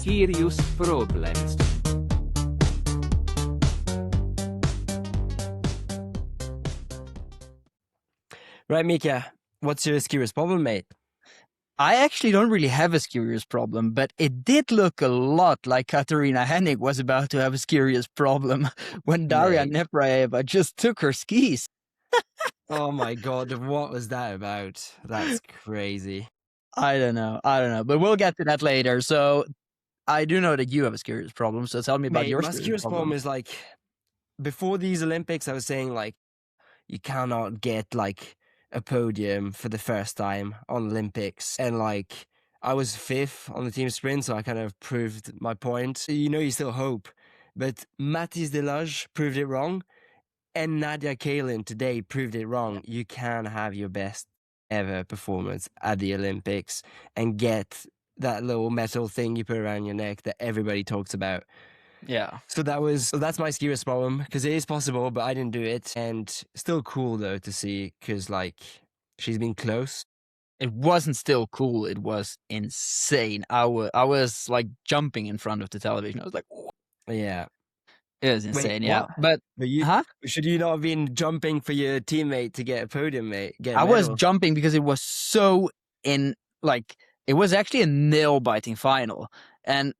serious problems. Right, Mika, what's your skier's problem, mate? I actually don't really have a skier's problem, but it did look a lot like Katarina Hennig was about to have a skier's problem when Daria Mate. Nepraeva just took her skis. Oh my god, what was that about? That's crazy. I don't know, but we'll get to that later. So I do know that you have a skier's problem, so tell me about Mate, your my skier's skier's problem. problem is like, before these Olympics, I was saying like, you cannot get like a podium for the first time on Olympics. And like, I was 5th on the team sprint, so I kind of proved my point. You know, you still hope. But Mathis Delage proved it wrong. And Nadia Kaelin today proved it wrong. You can have your best ever performance at the Olympics and get that little metal thing you put around your neck that everybody talks about. Yeah. So that's my skier's problem, because it is possible, but I didn't do it. And still cool though to see, because like she's been close. It wasn't still cool. It was insane. I was like jumping in front of the television. I was like, "Whoa." Yeah. It was insane. Wait, yeah. what? But huh? Should you not have been jumping for your teammate to get a podium, mate? I was jumping because it was so it was actually a nail-biting final. And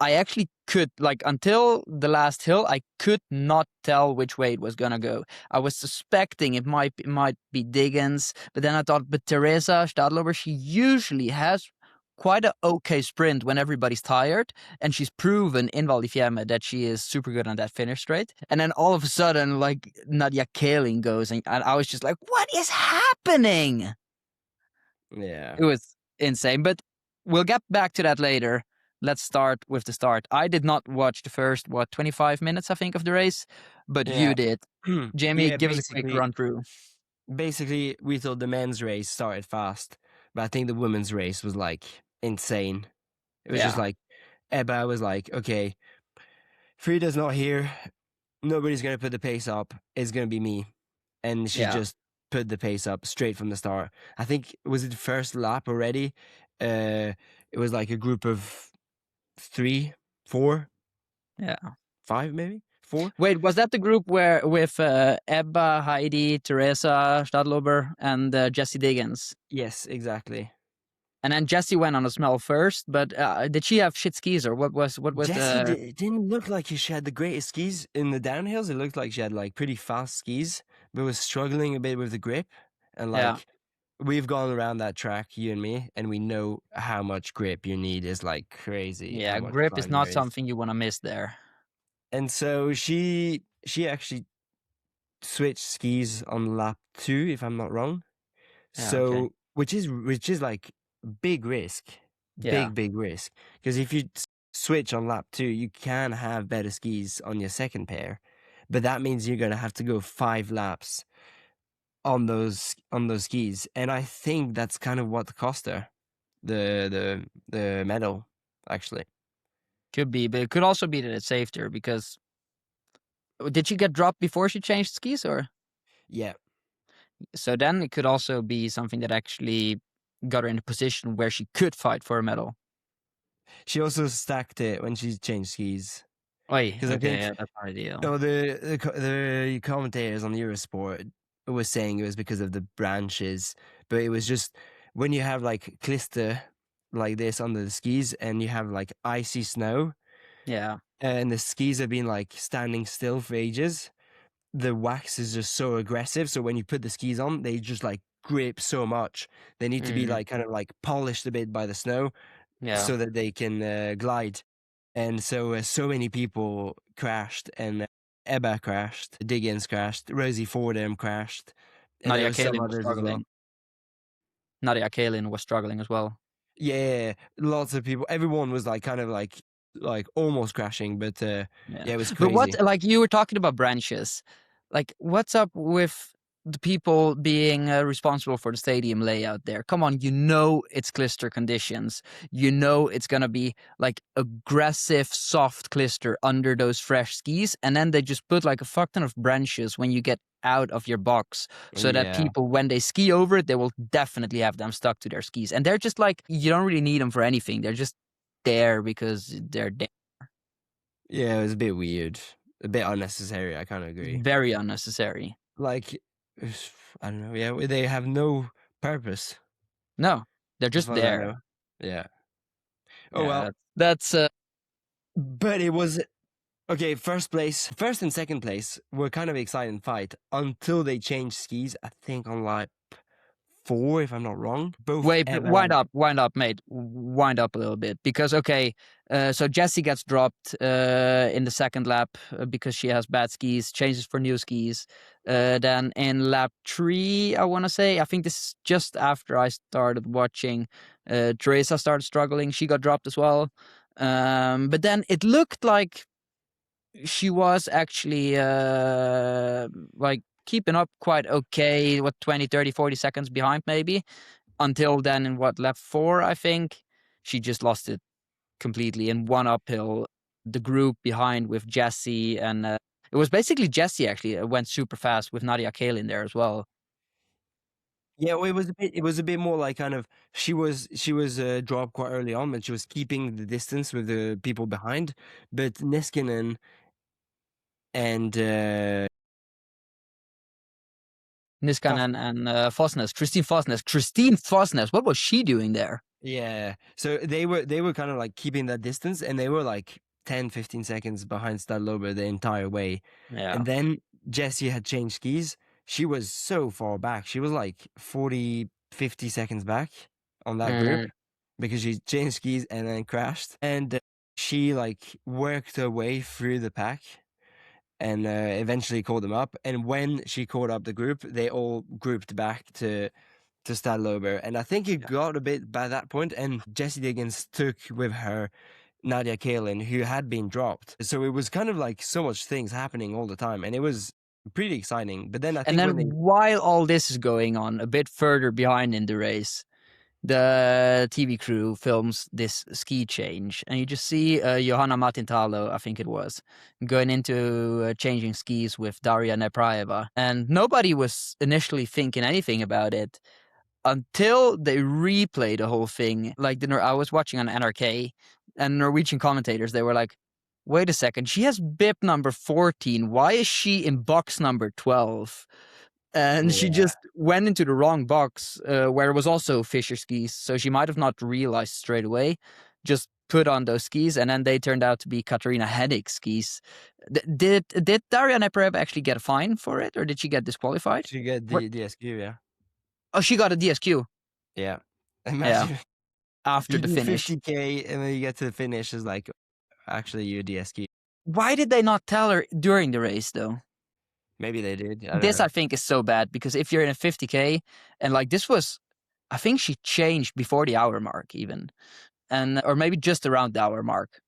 I actually could, until the last hill, I could not tell which way it was gonna go. I was suspecting it might be Diggins, but then I thought, but Teresa Stadlober, she usually has quite an okay sprint when everybody's tired, and she's proven in Val di Fiemme that she is super good on that finish straight. And then all of a sudden, like, Nadia Kaelin goes, and I was just like, what is happening? Yeah. It was insane, but we'll get back to that later. Let's start with the start. I did not watch the first, 25 minutes, I think, of the race, but you did. Jamie, Yeah, give us a quick run through. Basically, we thought the men's race started fast, but I think the women's race was like insane. It was just like, Ebba was like, okay, Frida's not here. Nobody's going to put the pace up. It's going to be me. And she just put the pace up straight from the start. I think, was it the first lap already? It was like a group of 3, 4, 5 maybe? 4? Wait, was that the group with Ebba, Heidi, Teresa Stadlober, and Jessie Diggins? Yes, exactly. And then Jessie went on a smell first, but did she have shit skis, or what was Jessie it didn't look like she had the greatest skis in the downhills. It looked like she had like pretty fast skis, but was struggling a bit with the grip. And like, we've gone around that track, you and me, and we know how much grip you need is like crazy. Yeah, grip is not something you want to miss there. And so she actually switched skis on lap 2, if I'm not wrong. So which is like big risk, big risk, because if you switch on lap 2, you can have better skis on your second pair, but that means you're gonna have to go 5 laps on those skis, and I think that's kind of what cost her the medal, actually. Could be, but it could also be that it saved her, because did she get dropped before she changed skis, or? Yeah. So then it could also be something that actually got her in a position where she could fight for a medal. She also stacked it when she changed skis. Because I think that's not ideal. No, the commentators on Eurosport was saying it was because of the branches, but it was just when you have like clister like this under the skis and you have like icy snow, and the skis have been like standing still for ages, the wax is just so aggressive, so when you put the skis on, they just like grip so much. They need to be like kind of like polished a bit by the snow, so that they can glide. And so many people crashed, and Ebba crashed, Diggins crashed, Rosie Fordham crashed, and Nadia Kaelin was struggling. Nadia Kaelin was struggling as well. Yeah, lots of people. Everyone was like kind of like almost crashing, but it was crazy. But what, like, you were talking about branches, like, what's up with the people being responsible for the stadium layout there? Come on, you know it's clister conditions. You know it's gonna be like aggressive, soft clister under those fresh skis, and then they just put like a fuck ton of branches when you get out of your box, so that people, when they ski over it, they will definitely have them stuck to their skis. And they're just like, you don't really need them for anything. They're just there because they're there. Yeah, it was a bit weird, a bit unnecessary. I kind of agree. Very unnecessary. Like, I don't know. Yeah, they have no purpose. No, they're As just far as I there. know. Yeah. Oh Yeah, well. that's But it was okay. First and second place were kind of exciting fight until they changed skis. I think on lap 4, if I'm not wrong. Both. wait, Ebba wind up, mate. Wind up a little bit because so Jessie gets dropped in the second lap because she has bad skis, changes for new skis. Then in lap 3, I think this is just after I started watching. Teresa started struggling; she got dropped as well. But then it looked like she was actually like keeping up quite okay, 20, 30, 40 seconds behind maybe, until then in lap 4, I think, she just lost it completely in one uphill. The group behind with Jessie and it was basically Jessie actually went super fast with Nadia Kaelin there as well. Yeah, well, it was a bit more like kind of she was dropped quite early on, but she was keeping the distance with the people behind. But Niskanen and Niskanen and Fosnes, Christine Fosnes, what was she doing there? yeah, so they were kind of like keeping that distance, and they were like 10, 15 seconds behind Stadlober the entire way. Yeah. And then Jessie had changed skis. She was so far back. She was like 40, 50 seconds back on that group because she changed skis and then crashed. And she like worked her way through the pack and eventually caught them up. And when she caught up the group, they all grouped back to Stadlober. And I think it got a bit by that point, and Jessie Diggins took with her Nadia Kaelin, who had been dropped. So it was kind of like so much things happening all the time, and it was pretty exciting. But then I think while all this is going on, a bit further behind in the race, the TV crew films this ski change, and you just see Johanna Matintalo, I think it was, going into changing skis with Daria Nepraeva. And nobody was initially thinking anything about it until they replay the whole thing. Like I was watching on NRK, and Norwegian commentators, they were like, wait a second, she has bib number 14. Why is she in box number 12? And she just went into the wrong box where it was also Fischer skis. So she might have not realized straight away, just put on those skis, and then they turned out to be Katarina Hennig skis. Did Daria Nepraeva actually get a fine for it, or did she get disqualified? she got the DSQ, yeah. Oh, she got a DSQ. Yeah. Imagine after you the do finish. 50K and then you get to the finish is like, actually you're DSQ. Why did they not tell her during the race though? Maybe they did. I think is so bad because if you're in a 50K and like this was, I think she changed before the hour mark even, and or maybe just around the hour mark.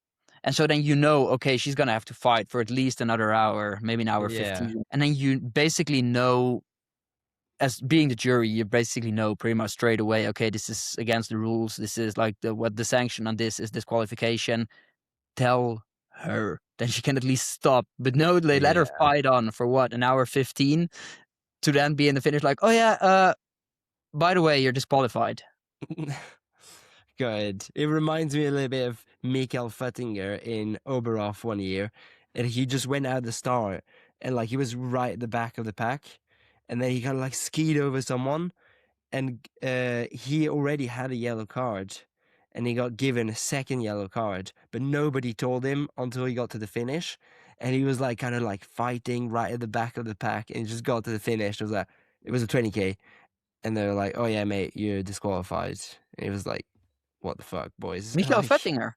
And so then okay, she's gonna have to fight for at least another hour, maybe an hour 15. And then you basically know, as being the jury, you basically know pretty much straight away, okay, this is against the rules. This is like what the sanction on this is disqualification. Tell her, then she can at least stop. But no, they let her fight on for what, an hour 15 to then be in the finish like, oh yeah, by the way, you're disqualified. Good. It reminds me a little bit of Mikael Futtinger in Oberhof one year. And he just went out the start and like he was right at the back of the pack. And then he kind of like skied over someone. And he already had a yellow card. And he got given a second yellow card. But nobody told him until he got to the finish. And he was like kind of like fighting right at the back of the pack. And he just got to the finish. It was a 20K. And they were like, oh yeah, mate, you're disqualified. And he was like, what the fuck, boys? Mikael Futtinger.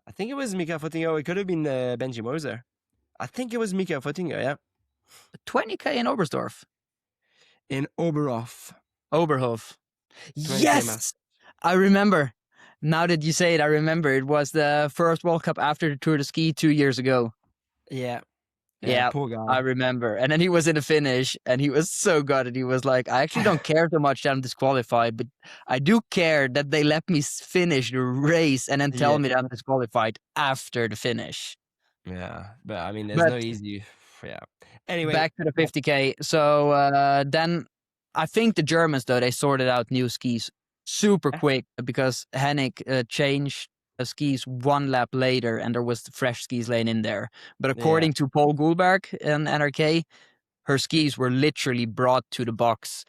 I think it was Mikael Futtinger. It could have been Benji Moser. I think it was Mikael Futtinger, yeah. 20K in Oberstdorf. In Oberhof. Yes! I remember. Now that you say it, I remember. It was the first World Cup after the Tour de Ski 2 years ago. Yeah. Yeah, poor guy. I remember. And then he was in the finish, and he was so gutted. He was like, I actually don't care so much that I'm disqualified, but I do care that they let me finish the race and then tell me that I'm disqualified after the finish. Yeah, but I mean, there's no easy... Yeah. Anyway. Back to the 50K. So then I think the Germans, though, they sorted out new skis super quick because Hennig changed skis 1 lap later, and there was fresh skis laying in there. But according to Paul Goulberg in NRK, her skis were literally brought to the box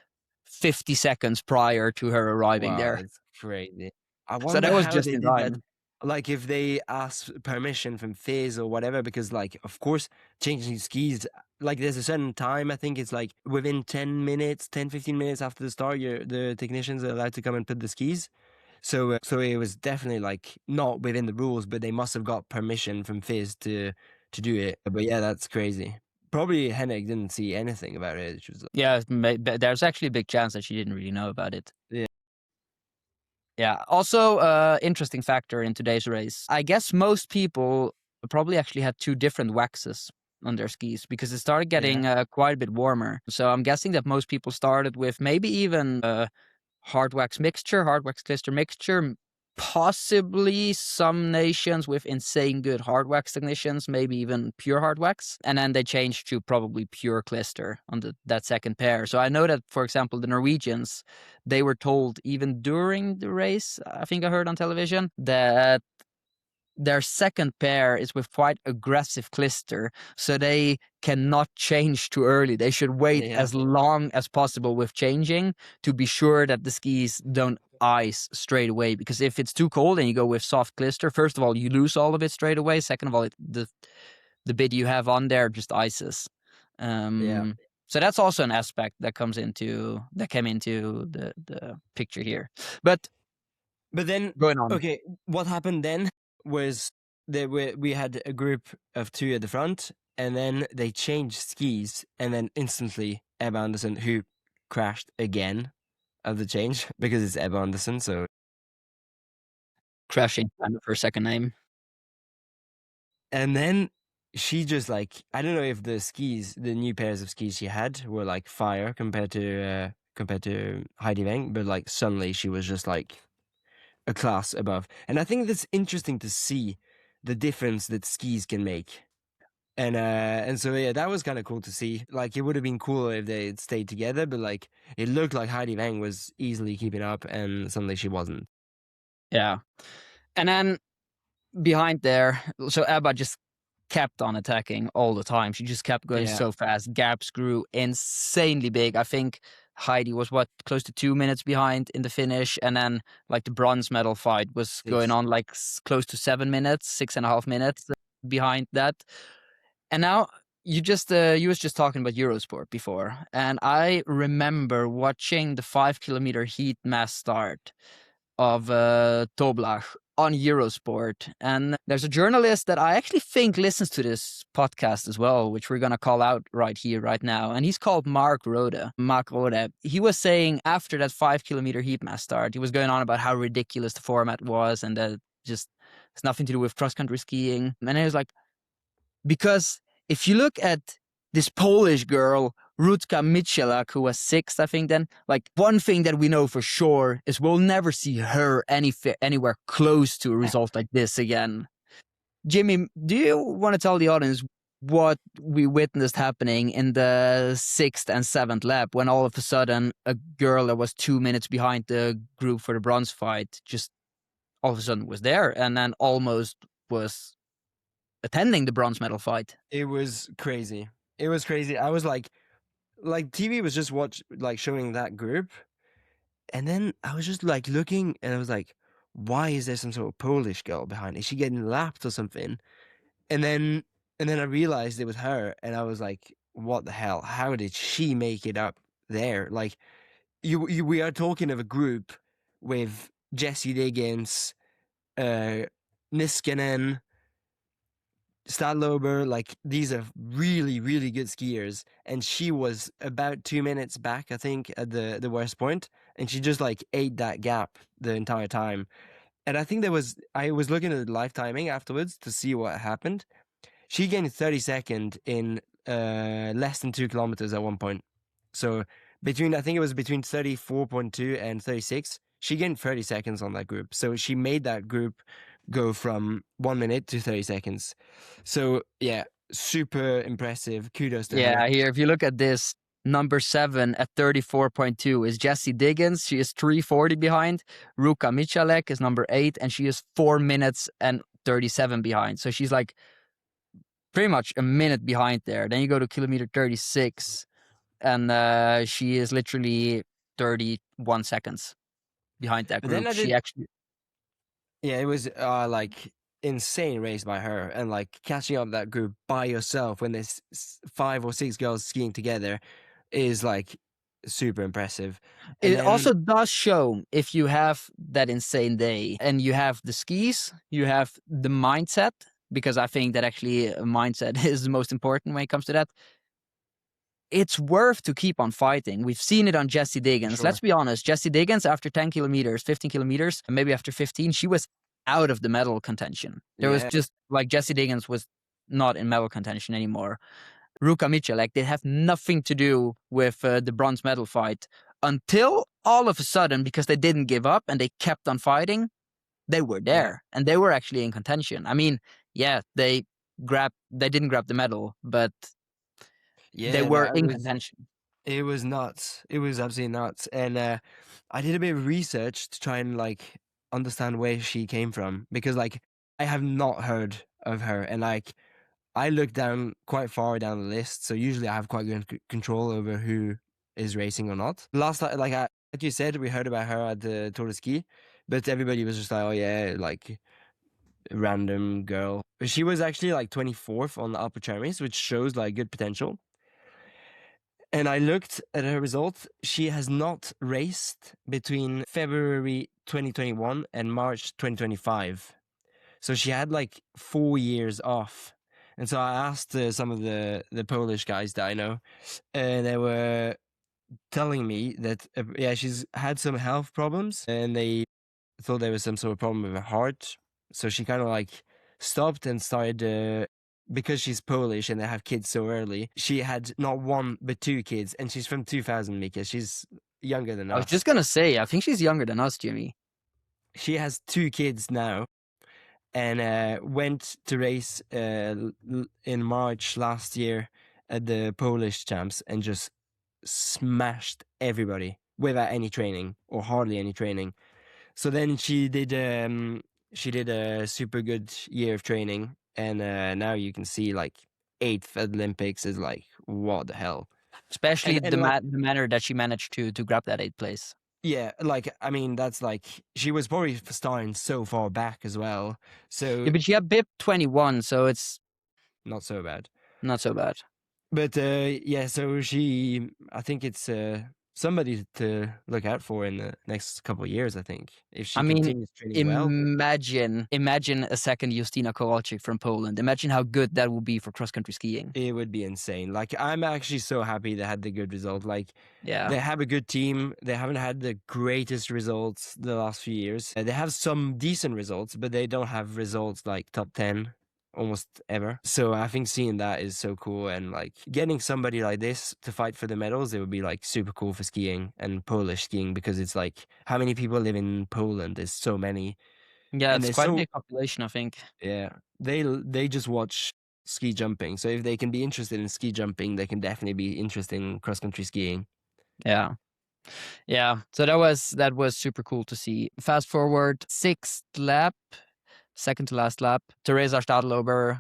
50 seconds prior to her arriving Wow, there. that's crazy. I So wonder that was how just they in did that. time. Like if they asked permission from Fizz or whatever, because like of course changing skis, like there's a certain time, I think it's like within 10 minutes, 10, 15 minutes after the start, the technicians are allowed to come and put the skis. So it was definitely like not within the rules, but they must have got permission from Fizz to do it. But yeah, that's crazy. Probably Hennig didn't see anything about it. Which was Yeah, there's actually a big chance that she didn't really know about it. Yeah. Yeah. Also, interesting factor in today's race. I guess most people probably actually had 2 different waxes on their skis because it started getting quite a bit warmer. So I'm guessing that most people started with maybe even hard wax clister mixture. Possibly some nations with insane good hard wax technicians, maybe even pure hard wax. And then they changed to probably pure clister on that second pair. So I know that, for example, the Norwegians, they were told even during the race, I think I heard on television, that their second pair is with quite aggressive clister, so they cannot change too early. They should wait as long as possible with changing to be sure that the skis don't ice straight away. Because if it's too cold and you go with soft clister, first of all, you lose all of it straight away. Second of all, the bit you have on there just ices. So that's also an aspect that came into the picture here. But then going on. Okay, what happened then was we had a group of 2 at the front, and then they changed skis, and then instantly Ebba Anderson, who crashed again of the change because it's Ebba Anderson, so Crashing kind of her second name. and then she just like, I don't know if the new pairs of skis she had were like fire compared to Heidi Weng, but like suddenly she was just like a class above. And I think that's interesting to see the difference that skis can make. And so yeah, that was kind of cool to see. Like it would have been cooler if they had stayed together, but like it looked like Heidi Weng was easily keeping up, and suddenly she wasn't. Yeah. And then behind there, so Ebba just kept on attacking all the time. She just kept going so fast. Gaps grew insanely big. I think Heidi was close to 2 minutes behind in the finish, and then like the bronze medal fight was going on like close to 7 minutes, 6.5 minutes behind that. And now you was just talking about Eurosport before, and I remember watching the 5-kilometer heat mass start of Toblach on Eurosport. And there's a journalist that I actually think listens to this podcast as well, which we're going to call out right here, right now. And he's called Mark Rode. He was saying after that 5-kilometer heat mass start, he was going on about how ridiculous the format was and that just it's nothing to do with cross-country skiing. And he was like, because if you look at this Polish girl, Rutka Michalak, who was 6th, I think then, like one thing that we know for sure is we'll never see her anywhere close to a result like this again. Jimmy, do you want to tell the audience what we witnessed happening in the 6th and 7th lap when all of a sudden a girl that was 2 minutes behind the group for the bronze fight just all of a sudden was there and then almost was attending the bronze medal fight? It was crazy. It was crazy. I was like TV was just showing that group, and then I was just like looking, and I was like, why is there some sort of Polish girl behind? Is she getting lapped or something? And then I realized it was her, and I was like, what the hell? How did she make it up there? Like we are talking of a group with Jesse Diggins, Niskanen, Stadlober, like these are really, really good skiers. And she was about 2 minutes back, I think, at the worst point. And she just like ate that gap the entire time. And I think I was looking at the live timing afterwards to see what happened. She gained 32nd in less than 2 kilometers at one point. So I think it was between 34.2 and 36. She gained 30 seconds on that group. So she made that group go from 1 minute to 30 seconds. So yeah, super impressive. Kudos to her. Yeah, here, if you look at this, Number 7 at 34.2 is Jessie Diggins. She is 3:40 behind. Ruka Michalek is number 8, and she is 4 minutes and 37 behind. So she's like pretty much a minute behind there. Then you go to kilometer 36, and she is literally 31 seconds behind that But then group. I She did, actually, yeah, it was like insane race by her, and like catching up that group by yourself when there's 5 or 6 girls skiing together is like super impressive. And it then also does show if you have that insane day and you have the skis, you have the mindset, because I think that actually mindset is the most important when it comes to that. It's worth to keep on fighting. We've seen it on Jessie Diggins. sure. Let's be honest. Jessie Diggins, after 10 kilometers, 15 kilometers, and maybe after 15, she was out of the medal contention. There was Yeah. just like Jessie Diggins was not in medal contention anymore. Ruka Michalek, they have nothing to do with the bronze medal fight until all of a sudden, because they didn't give up and they kept on fighting, they were there and they were actually in contention. I mean, yeah, they didn't grab the medal, but they Yeah, were no, in contention. it was nuts. It was absolutely nuts. And I did a bit of research to try and like understand where she came from, because like I have not heard of her, and like I looked down quite far down the list, so usually I have quite good control over who is racing or not. Last time, like you said, we heard about her at the Tour de Ski, but everybody was just like, oh yeah, like random girl. But she was actually like 24th on the upper Cherries, which shows like good potential. And I looked at her results. She has not raced between February 2021 and March 2025. So she had like 4 years off. And so I asked some of the Polish guys that I know, and they were telling me that, yeah, she's had some health problems, and they thought there was some sort of problem with her heart. So she kind of like stopped and started, because she's Polish and they have kids so early. She had not 1 but 2 kids, and she's from 2000, Mika. She's younger than I was us. just gonna say, I think she's younger than us, Jimmy. She has 2 kids now, and went to race in March last year at the Polish champs and just smashed everybody without any training or hardly any training. So then she did a super good year of training, and now you can see like 8th at Olympics is like, what the hell. Especially And like, the manner that she managed to grab that 8th place. yeah, like I mean that's like, she was probably starting so far back as well, so Yeah, but she had BIP 21, so it's not so bad. not so bad. But yeah, so I think it's somebody to look out for in the next couple of years. I think if she I mean, continues training well, imagine a second Justyna Kowalczyk from Poland. Imagine how good that would be for cross-country skiing. it would be insane. Like I'm actually so happy they had the good result. Like Yeah. they have a good team. They haven't had the greatest results the last few years. They have some decent results, but they don't have results like top 10 almost ever. So I think seeing that is so cool, and like getting somebody like this to fight for the medals, it would be like super cool for skiing and Polish skiing, because it's like, how many people live in Poland? There's so many. Yeah, And it's they're quite a so, big population, I think. yeah, they just watch ski jumping. So if they can be interested in ski jumping, they can definitely be interested in cross country skiing. Yeah. Yeah. So that was super cool to see. Fast forward 6th lap, second to last lap, Teresa Stadlober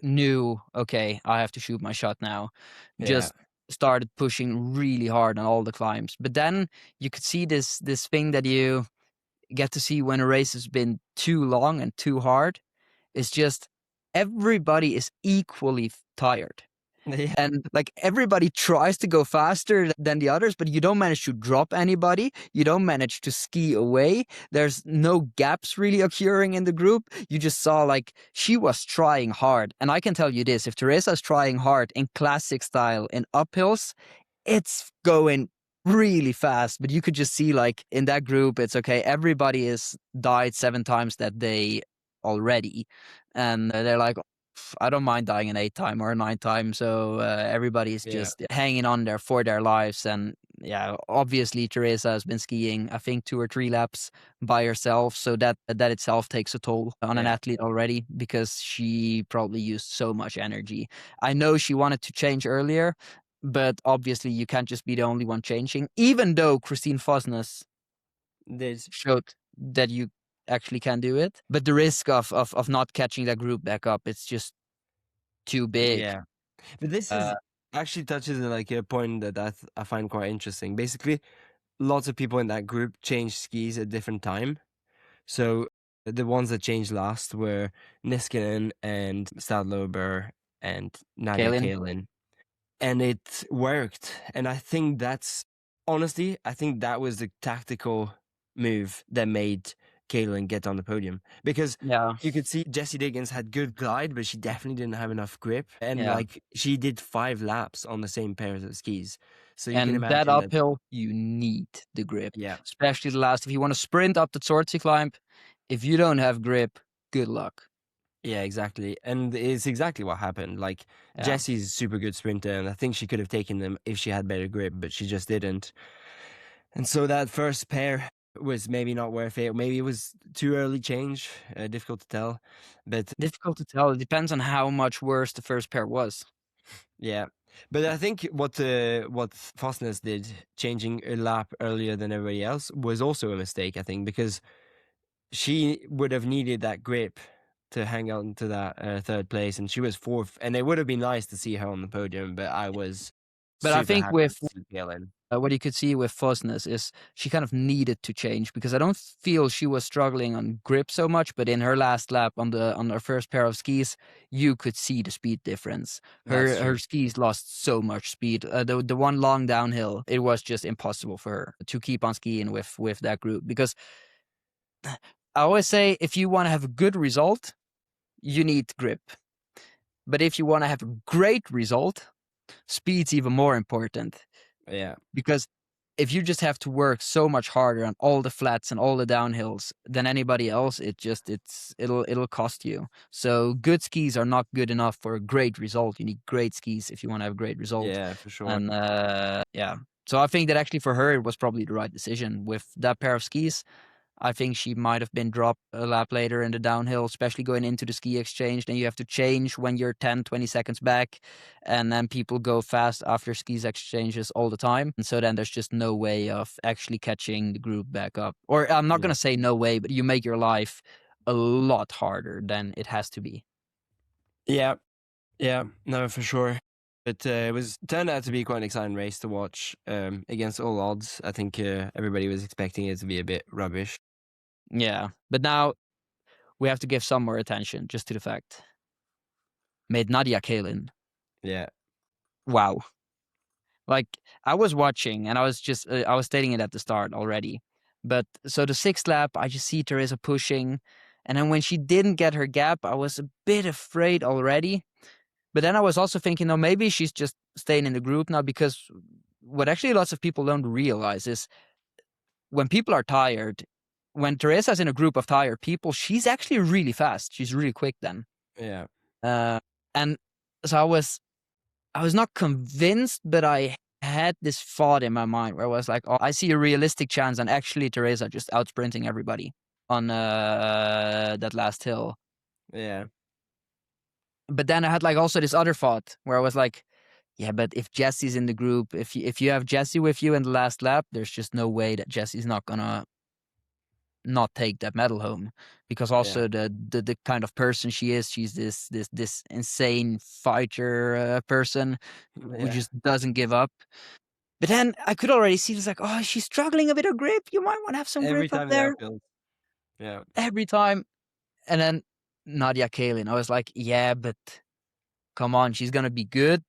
knew, okay, I have to shoot my shot now. Just started pushing really hard on all the climbs. But then you could see this thing that you get to see when a race has been too long and too hard. It's just everybody is equally tired. Yeah. And like everybody tries to go faster than the others, but you don't manage to drop anybody. You don't manage to ski away. There's no gaps really occurring in the group. You just saw like she was trying hard. And I can tell you this, if Teresa's trying hard in classic style in uphills, it's going really fast. But you could just see like in that group, it's okay. Everybody is died 7 times that day already. And they're like, I don't mind dying an 8th time or a 9th time. So everybody's just hanging on there for their lives. And yeah, obviously Teresa has been skiing, I think 2 or 3 laps by herself. So that itself takes a toll on an athlete already, because she probably used so much energy. I know she wanted to change earlier, but obviously you can't just be the only one changing, even though Christine Fosnes There's showed that you actually can do it. But the risk of not catching that group back up, it's just too big. yeah, but this is actually touches on like a point that I find quite interesting. Basically, lots of people in that group changed skis at different time. So the ones that changed last were Niskanen and Stadlober and Nadia Kaelin. Kaelin. And it worked. And I think honestly, I think that was the tactical move that made Kaelin get on the podium. Because Yeah. you could see Jessie Diggins had good glide, but she definitely didn't have enough grip. And Yeah. like she did 5 laps on the same pairs of skis. So you can And that imagine that. uphill, you need the grip. Yeah. Especially the last. If you want to sprint up the Sortie climb, if you don't have grip, good luck. Yeah, exactly. And it's exactly what happened. Like Yeah. Jessie's a super good sprinter, and I think she could have taken them if she had better grip, but she just didn't. And so that first pair was maybe not worth it. Maybe it was too early change. Difficult to tell. But Difficult to tell. It depends on how much worse the first pair was. yeah. But I think what Fosnes did, changing a lap earlier than everybody else, was also a mistake, I think, because she would have needed that grip to hang on to that third place, and she was fourth. And it would have been nice to see her on the podium, but I was But I super think happy with to see Kaelin. what you could see with Fosnes is she kind of needed to change, because I don't feel she was struggling on grip so much, but in her last lap on her first pair of skis, you could see the speed difference. That's Her true. skis lost so much speed. The one long downhill, it was just impossible for her to keep on skiing with that group, because I always say if you want to have a good result, you need grip. But if you want to have a great result, speed's even more important. Yeah. Because if you just have to work so much harder on all the flats and all the downhills than anybody else, it'll cost you. So good skis are not good enough for a great result. You need great skis if you want to have a great result. Yeah, for sure. And yeah. So I think that actually for her it was probably the right decision with that pair of skis. I think she might have been dropped a lap later in the downhill, especially going into the ski exchange. Then you have to change when you're 10, 20 seconds back. And then people go fast after skis exchanges all the time. And so then there's just no way of actually catching the group back up. Or I'm not going to say no way, but you make your life a lot harder than it has to be. Yeah. Yeah. No, for sure. But it turned out to be quite an exciting race to watch against all odds. I think everybody was expecting it to be a bit rubbish. Yeah. But now we have to give some more attention just to the fact. Made Nadia Kaelin. Yeah. Wow. Like I was watching and I was stating it at the start already. But so the 6th lap, I just see Teresa pushing. And then when she didn't get her gap, I was a bit afraid already. But then I was also thinking, no, maybe she's just staying in the group now, because what actually lots of people don't realize is when people are tired, when Teresa's in a group of tired people, she's actually really fast. She's really quick then. Yeah. And so I was not convinced, but I had this thought in my mind where I was like, oh, I see a realistic chance on actually Teresa just out sprinting everybody on that last hill. Yeah. But then I had like also this other thought where I was like, yeah, but if Jessie's in the group, if you have Jessie with you in the last lap, there's just no way that Jessie's not gonna not take that medal home, because also the kind of person she is, she's this insane fighter person who just doesn't give up. But then I could already see it's like, oh, she's struggling a bit of grip. You might want to have some Every grip up time there. Yeah. Every time. And then Nadia Kaelin, I was like, yeah, but come on, she's gonna be good,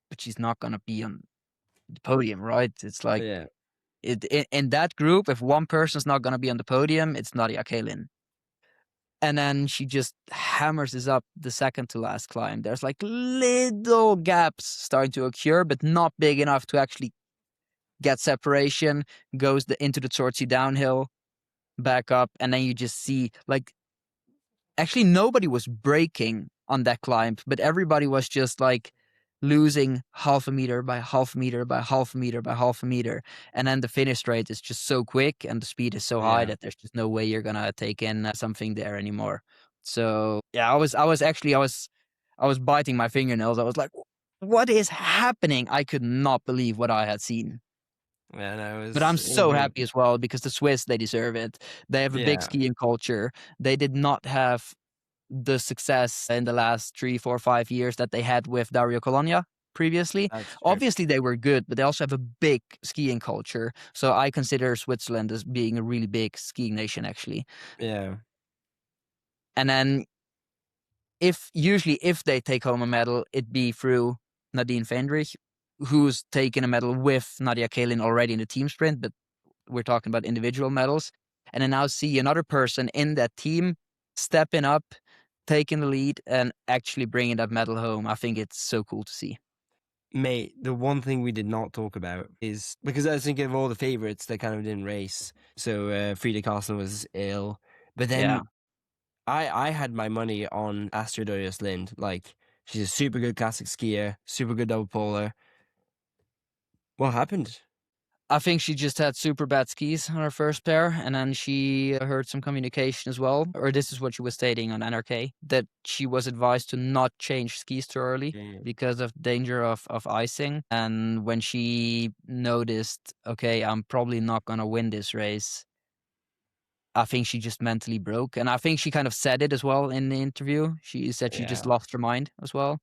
but she's not gonna be on the podium, right? It's like in that group, if one person's not gonna be on the podium, it's Nadia Kaelin. And then she just hammers this up the second to last climb. There's like little gaps starting to occur, but not big enough to actually get separation, goes into the Sortie downhill, back up, and then you just see like actually nobody was braking on that climb, but everybody was just like losing half a meter by half a meter by half a meter by half a meter. And then the finish rate is just so quick and the speed is so high that there's just no way you're gonna take in something there anymore. So yeah, I was biting my fingernails. I was like, what is happening? I could not believe what I had seen. Yeah, no, But I'm it was so really happy as well because the Swiss, they deserve it. They have a big yeah, skiing culture. They did not have the success in the last 3, 4, 5 years that they had with Dario Colonia previously. that's true. Obviously, they were good, but they also have a big skiing culture. So I consider Switzerland as being a really big skiing nation, actually. Yeah. And then if they take home a medal, it'd be through Nadine Fendrich, who's taken a medal with Nadia Kaelin already in the team sprint, but we're talking about individual medals. And I now see another person in that team stepping up, taking the lead, and actually bringing that medal home. I think it's so cool to see. Mate, the one thing we did not talk about is because I was thinking of all the favorites that kind of didn't race. So Frida Karlsson was ill, but Yeah. then I had my money on Astrid Lind. Like she's a super good classic skier, super good double polar. What happened? I think she just had super bad skis on her first pair, and then she heard some communication as well, or this is what she was stating on NRK, that she was advised to not change skis too early Yeah. because of danger of icing. And when she noticed, okay, I'm probably not going to win this race, I think she just mentally broke. And I think she kind of said it as well in the interview. She said she just Yeah. lost her mind as well.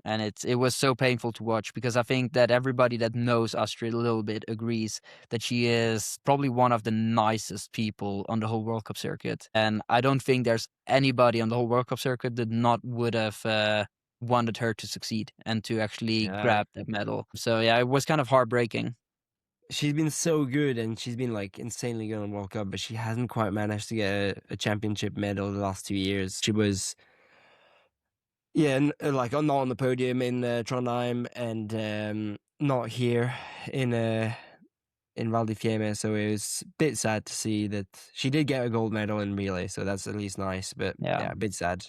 And it was so painful to watch because I think that everybody that knows Astrid a little bit agrees that she is probably one of the nicest people on the whole World Cup circuit. And I don't think there's anybody on the whole World Cup circuit that not would have wanted her to succeed and to actually Yeah. grab that medal. So yeah, it was kind of heartbreaking. She's been so good and she's been like insanely good on World Cup, but she hasn't quite managed to get a championship medal the last 2 years. She was, yeah, like not on the podium in Trondheim and not here in Val di Fiemme. So it was a bit sad to see that she did get a gold medal in relay. So that's at least nice, but Yeah. yeah, a bit sad.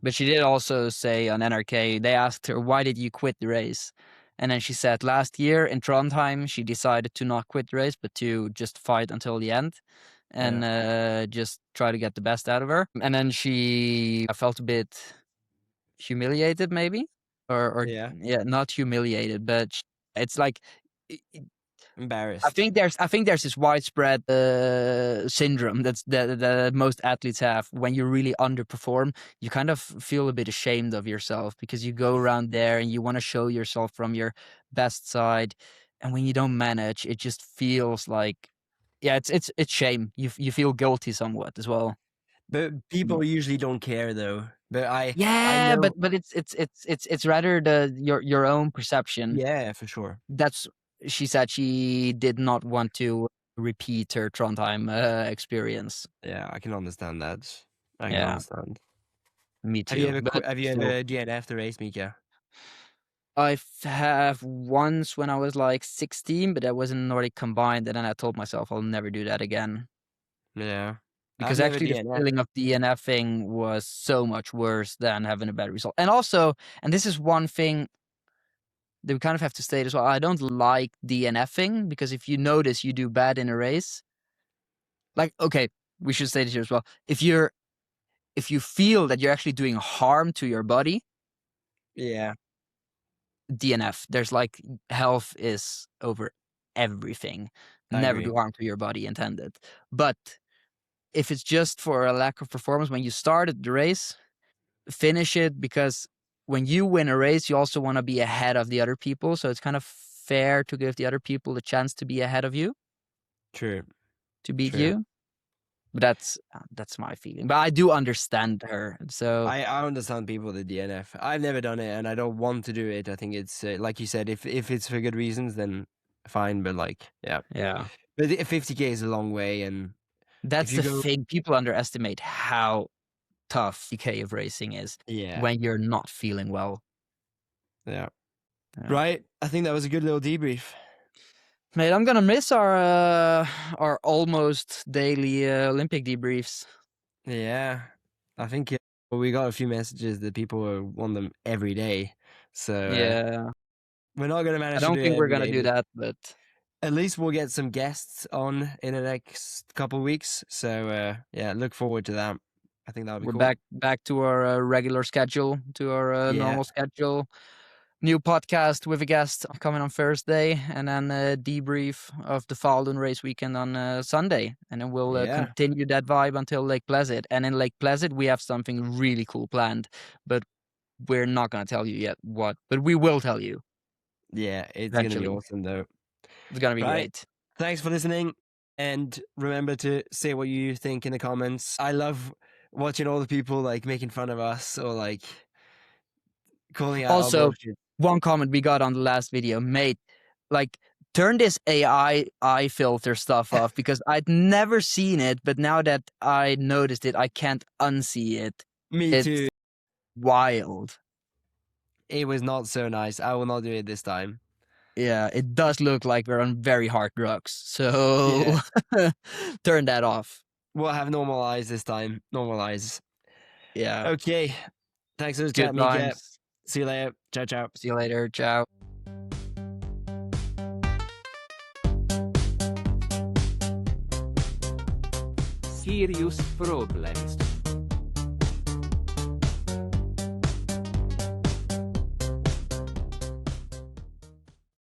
But she did also say on NRK, they asked her, why did you quit the race? And then she said last year in Trondheim, she decided to not quit the race, but to just fight until the end and just try to get the best out of her. And then I felt a bit humiliated, maybe, or Yeah, yeah, not humiliated, but it's like embarrassed. I think there's this widespread syndrome that most athletes have. When you really underperform, you kind of feel a bit ashamed of yourself because you go around there and you want to show yourself from your best side, and when you don't manage, it just feels like, yeah, it's shame. You feel guilty somewhat as well. But people usually don't care though. But I Yeah, know. but it's rather your own perception. Yeah, for sure. That's She said she did not want to repeat her Trondheim experience. Yeah, I can understand that. I can Yeah, understand. me too. But Have you still, ever DNF'd the race, Mika? I have once when I was like 16, but that was in Nordic combined, and then I told myself I'll never do that again Yeah. I've because never actually the DNF'd. feeling of DNFing was so much worse than having a bad result. And also, and this is one thing that we kind of have to state as well. I don't like DNFing because if you notice you do bad in a race, like, okay, we should state it here as well. If you feel that you're actually doing harm to your body, Yeah, DNF. There's like health is over everything. I Never agree. do harm to your body intended. But if it's just for a lack of performance when you started the race, finish it because when you win a race, you also want to be ahead of the other people. So it's kind of fair to give the other people the chance to be ahead of you, True. to beat True. you. But that's my feeling. But I do understand her. So I understand people that DNF. I've never done it, and I don't want to do it. I think it's like you said, if it's for good reasons, then fine. But like, yeah. yeah. But 50K is a long way, and if That's you the go, thing. People underestimate how tough decay of racing is yeah, when you're not feeling well. yeah, Yeah. right. I think that was a good little debrief. Mate, I'm gonna miss our almost daily Olympic debriefs. Yeah, I think we got a few messages that people want them every day. So Yeah. we're not gonna I manage to don't do it think we're every gonna day, do but that, but at least we'll get some guests on in the next couple weeks. So yeah, look forward to that. I think that'll be we're cool. back to our regular schedule, to our Yeah, normal schedule. new podcast with a guest coming on Thursday, and then a debrief of the Falun race weekend on Sunday. And then we'll Yeah. continue that vibe until Lake Placid. And in Lake Placid, we have something really cool planned, but we're not going to tell you yet what, but we will tell you. Yeah, it's going to be Eventually. awesome though. It's going to be Right. great. Thanks for listening. And remember to say what you think in the comments. I love watching all the people like making fun of us or like calling out our Also, bullshit. one comment we got on the last video, mate, like turn this AI eye filter stuff off because I'd never seen it, but now that I noticed it, I can't unsee it. Me It's too. wild. It was not so nice. I will not do it this time. Yeah, it does look like we're on very hard drugs. So turn that off. We'll have normal eyes this time. Normal eyes. Yeah. Okay. Thanks for the Good chat, Mika. times. See you later. Ciao, ciao. See you later. Ciao. Serious problems.